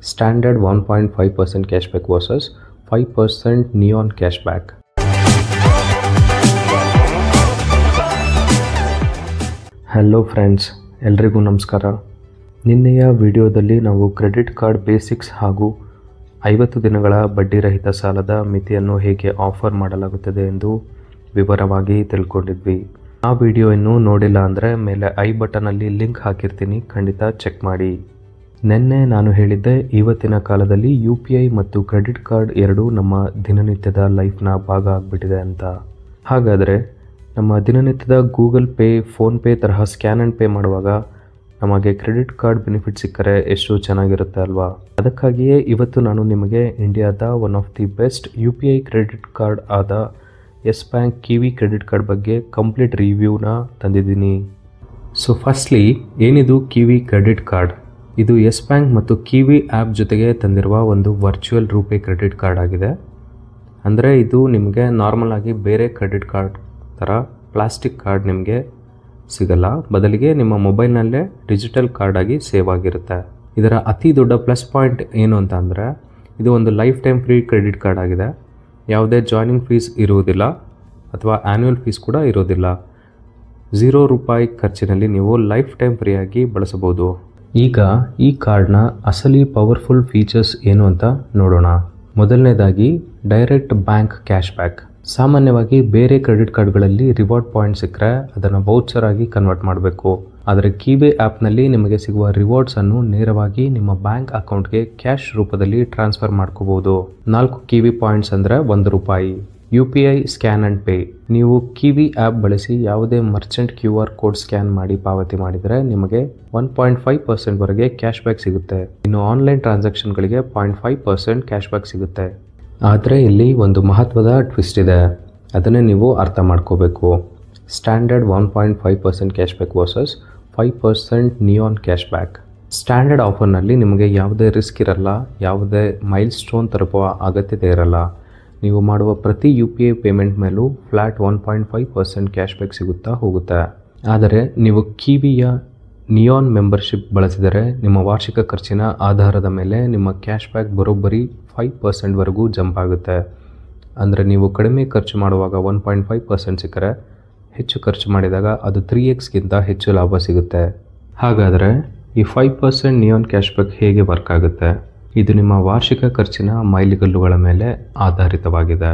Standard 1.5% cashback versus 5% Neon cashback. Hello friends, ಎಲ್ರಿಗೂ ನಮಸ್ಕಾರ. ನಿನ್ನೆಯ ವಿಡಿಯೋದಲ್ಲಿ ನಾವು ಕ್ರೆಡಿಟ್ ಕಾರ್ಡ್ ಬೇಸಿಕ್ಸ್ ಹಾಗೂ 50 ದಿನಗಳ ಬಡ್ಡಿರಹಿತ ಸಾಲದ ಮಿತಿಯನ್ನು ಹೇಗೆ ಆಫರ್ ಮಾಡಲಾಗುತ್ತದೆ ಎಂದು ವಿವರವಾಗಿ ತಿಳ್ಕೊಂಡಿದ್ವಿ. ಆ ವಿಡಿಯೋ ಇನ್ನೂ ನೋಡಿಲ್ಲ ಅಂದರೆ ಮೇಲೆ ಐ ಬಟನಲ್ಲಿ ಲಿಂಕ್ ಹಾಕಿರ್ತೀನಿ, ಖಂಡಿತ ಚೆಕ್ ಮಾಡಿ. ನಿನ್ನೆ ನಾನು ಹೇಳಿದ್ದೆ ಇವತ್ತಿನ ಕಾಲದಲ್ಲಿ UPI ಮತ್ತು ಕ್ರೆಡಿಟ್ ಕಾರ್ಡ್ ಎರಡೂ ನಮ್ಮ ದಿನನಿತ್ಯದ ಲೈಫ್ನ ಭಾಗ ಆಗಿಬಿಟ್ಟಿದೆ ಅಂತ. ಹಾಗಾದರೆ ನಮ್ಮ ದಿನನಿತ್ಯದ ಗೂಗಲ್ ಪೇ, ಫೋನ್ಪೇ ತರಹ ಸ್ಕ್ಯಾನ್ ಆ್ಯಂಡ್ ಪೇ ಮಾಡುವಾಗ ನಮಗೆ ಕ್ರೆಡಿಟ್ ಕಾರ್ಡ್ ಬೆನಿಫಿಟ್ ಸಿಕ್ಕರೆ ಎಷ್ಟು ಚೆನ್ನಾಗಿರುತ್ತೆ ಅಲ್ವಾ? ಅದಕ್ಕಾಗಿಯೇ ಇವತ್ತು ನಾನು ನಿಮಗೆ ಇಂಡಿಯಾದ one of the best UPI credit card ಆದ ಯೆಸ್ ಬ್ಯಾಂಕ್ ಕಿವಿ ಕ್ರೆಡಿಟ್ ಕಾರ್ಡ್ ಬಗ್ಗೆ ಕಂಪ್ಲೀಟ್ ರಿವ್ಯೂನ ತಂದಿದ್ದೀನಿ. ಸೊ ಫಸ್ಟ್ಲಿ, ಏನಿದು ಕಿವಿ ಕ್ರೆಡಿಟ್ ಕಾರ್ಡ್? ಇದು ಯೆಸ್ ಬ್ಯಾಂಕ್ ಮತ್ತು ಕಿವಿ ಆ್ಯಪ್ ಜೊತೆಗೆ ತಂದಿರುವ ಒಂದು ವರ್ಚುವಲ್ ರೂಪೇ ಕ್ರೆಡಿಟ್ ಕಾರ್ಡ್ ಆಗಿದೆ. ಅಂದರೆ ಇದು ನಿಮಗೆ ನಾರ್ಮಲ್ ಆಗಿ ಬೇರೆ ಕ್ರೆಡಿಟ್ ಕಾರ್ಡ್ ಥರ ಪ್ಲಾಸ್ಟಿಕ್ ಕಾರ್ಡ್ ನಿಮಗೆ ಸಿಗಲ್ಲ, ಬದಲಿಗೆ ನಿಮ್ಮ ಮೊಬೈಲ್ನಲ್ಲೇ ಡಿಜಿಟಲ್ ಕಾರ್ಡ್ ಆಗಿ ಸೇವ್ ಆಗಿರುತ್ತೆ. ಇದರ ಅತಿ ದೊಡ್ಡ ಪ್ಲಸ್ ಪಾಯಿಂಟ್ ಏನು ಅಂತ ಅಂದರೆ, ಇದು ಒಂದು life time free credit card ಆಗಿದೆ. ಯಾವುದೇ ಜಾಯ್ನಿಂಗ್ ಫೀಸ್ ಇರುವುದಿಲ್ಲ ಅಥವಾ ಆ್ಯನ್ಯುವಲ್ ಫೀಸ್ ಕೂಡ ಇರೋದಿಲ್ಲ. ₹0 ಖರ್ಚಿನಲ್ಲಿ ನೀವು ಲೈಫ್ ಟೈಮ್ ಫ್ರೀಯಾಗಿ ಬಳಸಬಹುದು. ಈಗ ಈ ಕಾರ್ಡ್ನ ಅಸಲಿ ಪವರ್ಫುಲ್ ಫೀಚರ್ಸ್ ಏನು ಅಂತ ನೋಡೋಣ. ಮೊದಲನೇದಾಗಿ ಡೈರೆಕ್ಟ್ ಬ್ಯಾಂಕ್ ಕ್ಯಾಶ್ ಬ್ಯಾಕ್. ಸಾಮಾನ್ಯವಾಗಿ ಬೇರೆ ಕ್ರೆಡಿಟ್ ಕಾರ್ಡ್ಗಳಲ್ಲಿ ರಿವಾರ್ಡ್ ಪಾಯಿಂಟ್ ಸಿಕ್ಕರೆ ಅದನ್ನು ವೌಚರ್ ಆಗಿ ಕನ್ವರ್ಟ್ ಮಾಡಬೇಕು. ಆದರೆ ಕಿವಿ ಆ್ಯಪ್ನಲ್ಲಿ ನಿಮಗೆ ಸಿಗುವ ರಿವಾರ್ಡ್ಸನ್ನು ನೇರವಾಗಿ ನಿಮ್ಮ ಬ್ಯಾಂಕ್ ಅಕೌಂಟ್ಗೆ ಕ್ಯಾಶ್ ರೂಪದಲ್ಲಿ ಟ್ರಾನ್ಸ್ಫರ್ ಮಾಡ್ಕೋಬಹುದು. 4 ಕಿವಿ ಪಾಯಿಂಟ್ಸ್ ಅಂದರೆ ₹1. UPI scan and pay. ನೀವು ಕಿವಿ ಆ್ಯಪ್ ಬಳಸಿ ಯಾವುದೇ ಮರ್ಚೆಂಟ್ QR ಕೋಡ್ ಸ್ಕ್ಯಾನ್ ಮಾಡಿ ಪಾವತಿ ಮಾಡಿದರೆ ನಿಮಗೆ 1.5% ವರೆಗೆ ಕ್ಯಾಶ್ ಬ್ಯಾಕ್ ಸಿಗುತ್ತೆ. ಇನ್ನು ಆನ್ಲೈನ್ ಟ್ರಾನ್ಸಾಕ್ಷನ್ಗಳಿಗೆ 0.5% ಕ್ಯಾಶ್ ಬ್ಯಾಕ್ ಸಿಗುತ್ತೆ. ಆದರೆ ಇಲ್ಲಿ ಒಂದು ಮಹತ್ವದ ಟ್ವಿಸ್ಟ್ ಇದೆ, ಅದನ್ನೇ ನೀವು ಅರ್ಥ ಮಾಡ್ಕೋಬೇಕು. Standard 1.5% cash back versus 5% neon cash back. Standard ಆಫರ್ನಲ್ಲಿ ನಿಮಗೆ ಯಾವುದೇ ರಿಸ್ಕ್ ಇರಲ್ಲ, ಯಾವುದೇ ಮೈಲ್ ಸ್ಟೋನ್ ತಲುಪುವ ಅಗತ್ಯತೆ ಇರಲ್ಲ. ನೀವು ಮಾಡುವ ಪ್ರತಿ UPI ಪೇಮೆಂಟ್ ಮೇಲೂ ಫ್ಲ್ಯಾಟ್ 1.5% ಕ್ಯಾಶ್ ಬ್ಯಾಕ್ ಸಿಗುತ್ತಾ ಹೋಗುತ್ತೆ. ಆದರೆ ನೀವು ಕಿವಿಯ ನಿಯಾನ್ ಮೆಂಬರ್ಶಿಪ್ ಬಳಸಿದರೆ ನಿಮ್ಮ ವಾರ್ಷಿಕ ಖರ್ಚಿನ ಆಧಾರದ ಮೇಲೆ ನಿಮ್ಮ ಕ್ಯಾಶ್ ಬ್ಯಾಕ್ ಬರೋಬ್ಬರಿ 5% ವರೆಗೂ ಜಂಪ್ ಆಗುತ್ತೆ. ಅಂದರೆ ನೀವು ಕಡಿಮೆ ಖರ್ಚು ಮಾಡುವಾಗ 1.5% ಸಿಕ್ಕರೆ, ಹೆಚ್ಚು ಖರ್ಚು ಮಾಡಿದಾಗ ಅದು 3x ಹೆಚ್ಚು ಲಾಭ ಸಿಗುತ್ತೆ. ಹಾಗಾದರೆ ಈ 5% ನಿಯಾನ್ ಕ್ಯಾಶ್ ಬ್ಯಾಕ್ ಹೇಗೆ ವರ್ಕ್ ಆಗುತ್ತೆ? ಇದು ನಿಮ್ಮ ವಾರ್ಷಿಕ ಖರ್ಚಿನ ಮೈಲಿಗಲ್ಲುಗಳ ಮೇಲೆ ಆಧಾರಿತವಾಗಿದೆ.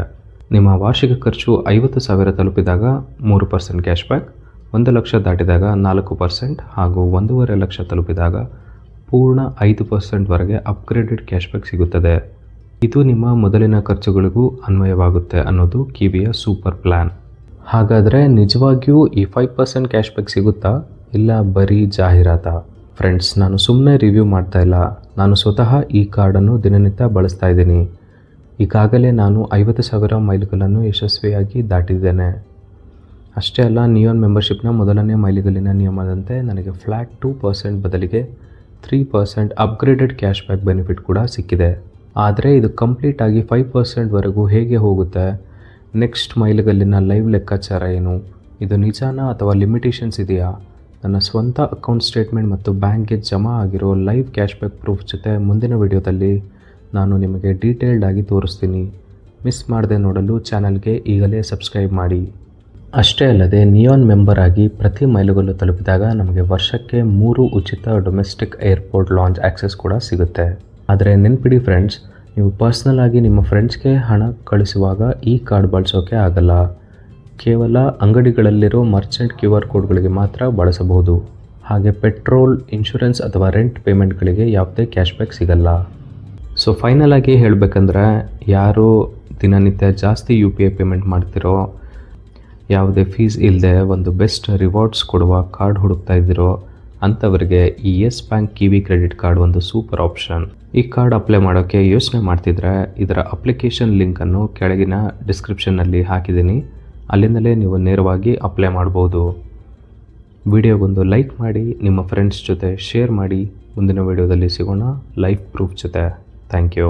ನಿಮ್ಮ ವಾರ್ಷಿಕ ಖರ್ಚು 50,000 ತಲುಪಿದಾಗ 3% ಕ್ಯಾಶ್ ಬ್ಯಾಕ್, 1 ಲಕ್ಷ ದಾಟಿದಾಗ 4% ಹಾಗೂ 1.5 ಲಕ್ಷ ತಲುಪಿದಾಗ ಪೂರ್ಣ 5% ವರೆಗೆ ಅಪ್ಗ್ರೇಡೆಡ್ ಕ್ಯಾಶ್ ಬ್ಯಾಕ್ ಸಿಗುತ್ತದೆ. ಇದು ನಿಮ್ಮ ಮೊದಲಿನ ಖರ್ಚುಗಳಿಗೂ ಅನ್ವಯವಾಗುತ್ತೆ ಅನ್ನೋದು ಕಿವಿಯ ಸೂಪರ್ ಪ್ಲ್ಯಾನ್. ಹಾಗಾದರೆ ನಿಜವಾಗಿಯೂ ಈ 5% ಕ್ಯಾಶ್ ಬ್ಯಾಕ್ ಸಿಗುತ್ತಾ, ಇಲ್ಲ ಬರೀ ಜಾಹೀರಾತಾ? ಫ್ರೆಂಡ್ಸ್, ನಾನು ಸುಮ್ಮನೆ ರಿವ್ಯೂ ಮಾಡ್ತಾ ಇಲ್ಲ, ನಾನು ಸ್ವತಃ ಈ ಕಾರ್ಡನ್ನು ದಿನನಿತ್ಯ ಬಳಸ್ತಾ ಇದ್ದೀನಿ. ಈಗಾಗಲೇ ನಾನು 50,000 ಮೈಲಿಗಲ್ಲನ್ನು ಯಶಸ್ವಿಯಾಗಿ ದಾಟಿದ್ದೇನೆ. ಅಷ್ಟೇ ಅಲ್ಲ, ನಿಯಾನ್ ಮೆಂಬರ್ಶಿಪ್ನ ಮೊದಲನೇ ಮೈಲಿಗಲ್ಲಿನ ನಿಯಮದಂತೆ ನನಗೆ ಫ್ಲ್ಯಾಟ್ 2% ಬದಲಿಗೆ 3% ಅಪ್ಗ್ರೇಡೆಡ್ ಕ್ಯಾಶ್ ಬ್ಯಾಕ್ ಬೆನಿಫಿಟ್ ಕೂಡ ಸಿಕ್ಕಿದೆ. ಆದರೆ ಇದು ಕಂಪ್ಲೀಟ್ ಆಗಿ 5% ವರೆಗೂ ಹೇಗೆ ಹೋಗುತ್ತೆ? ನೆಕ್ಸ್ಟ್ ಮೈಲಿಗಲ್ಲಿನ ಲೈವ್ ಲೆಕ್ಕಾಚಾರ ಏನು? ಇದು ನಿಜಾನಾ ಅಥವಾ ಲಿಮಿಟೇಷನ್ಸ್ ಇದೆಯಾ? ನನ್ನ ಸ್ವಂತ ಅಕೌಂಟ್ ಸ್ಟೇಟ್ಮೆಂಟ್ ಮತ್ತು ಬ್ಯಾಂಕ್ಗೆ ಜಮಾ ಆಗಿರೋ ಲೈವ್ ಕ್ಯಾಶ್ ಬ್ಯಾಕ್ ಪ್ರೂಫ್ ಜೊತೆ ಮುಂದಿನ ವಿಡಿಯೋದಲ್ಲಿ ನಾನು ನಿಮಗೆ ಡೀಟೇಲ್ಡ್ ಆಗಿ ತೋರಿಸ್ತೀನಿ. ಮಿಸ್ ಮಾಡದೆ ನೋಡಲು ಚಾನಲ್ಗೆ ಈಗಲೇ ಸಬ್ಸ್ಕ್ರೈಬ್ ಮಾಡಿ. ಅಷ್ಟೇ ಅಲ್ಲದೆ ನಿಯಾನ್ ಮೆಂಬರ್ ಆಗಿ ಪ್ರತಿ ಮೈಲಿಗಲ್ಲು ತಲುಪಿದಾಗ ನಮಗೆ ವರ್ಷಕ್ಕೆ 3 ಉಚಿತ ಡೊಮೆಸ್ಟಿಕ್ ಏರ್ಪೋರ್ಟ್ ಲಾಂಚ್ ಆಕ್ಸೆಸ್ ಕೂಡ ಸಿಗುತ್ತೆ. ಆದರೆ ನೆನ್ಪಿಡಿ ಫ್ರೆಂಡ್ಸ್, ನೀವು ಪರ್ಸ್ನಲ್ ಆಗಿ ನಿಮ್ಮ ಫ್ರೆಂಡ್ಸ್ಗೆ ಹಣ ಕಳಿಸುವಾಗ ಈ ಕಾರ್ಡ್ ಬಳಸೋಕೆ ಆಗಲ್ಲ. ಕೇವಲ ಅಂಗಡಿಗಳಲ್ಲಿರೋ ಮರ್ಚೆಂಟ್ QR ಕೋಡ್ಗಳಿಗೆ ಮಾತ್ರ ಬಳಸಬಹುದು. ಹಾಗೆ ಪೆಟ್ರೋಲ್, ಇನ್ಶೂರೆನ್ಸ್ ಅಥವಾ ರೆಂಟ್ ಪೇಮೆಂಟ್ಗಳಿಗೆ ಯಾವುದೇ ಕ್ಯಾಶ್ ಬ್ಯಾಕ್ ಸಿಗಲ್ಲ. ಸೊ ಫೈನಲ್ ಆಗಿ ಹೇಳಬೇಕಂದ್ರೆ, ಯಾರು ದಿನನಿತ್ಯ ಜಾಸ್ತಿ UPI ಪೇಮೆಂಟ್ ಮಾಡ್ತಿರೋ, ಯಾವುದೇ ಫೀಸ್ ಇಲ್ಲದೆ ಒಂದು ಬೆಸ್ಟ್ ರಿವಾರ್ಡ್ಸ್ ಕೊಡುವ ಕಾರ್ಡ್ ಹುಡುಕ್ತಾ ಇದ್ದೀರೋ ಅಂಥವರಿಗೆ ಈ ಯೆಸ್ ಬ್ಯಾಂಕ್ ಕಿವಿ ಕ್ರೆಡಿಟ್ ಕಾರ್ಡ್ ಒಂದು ಸೂಪರ್ ಆಪ್ಷನ್. ಈ ಕಾರ್ಡ್ ಅಪ್ಲೈ ಮಾಡೋಕ್ಕೆ ಯೋಚನೆ ಮಾಡ್ತಿದ್ರೆ ಇದರ ಅಪ್ಲಿಕೇಶನ್ ಲಿಂಕನ್ನು ಕೆಳಗಿನ ಡಿಸ್ಕ್ರಿಪ್ಷನ್ನಲ್ಲಿ ಹಾಕಿದ್ದೀನಿ, ಅಲ್ಲಿಂದಲೇ ನೀವು ನೇರವಾಗಿ ಅಪ್ಲೈ ಮಾಡ್ಬೋದು. ವಿಡಿಯೋಗೊಂದು ಲೈಕ್ ಮಾಡಿ, ನಿಮ್ಮ ಫ್ರೆಂಡ್ಸ್ ಜೊತೆ ಶೇರ್ ಮಾಡಿ. ಮುಂದಿನ ವಿಡಿಯೋದಲ್ಲಿ ಸಿಗೋಣ ಲೈಫ್ ಪ್ರೂಫ್ ಜೊತೆ. Thank you.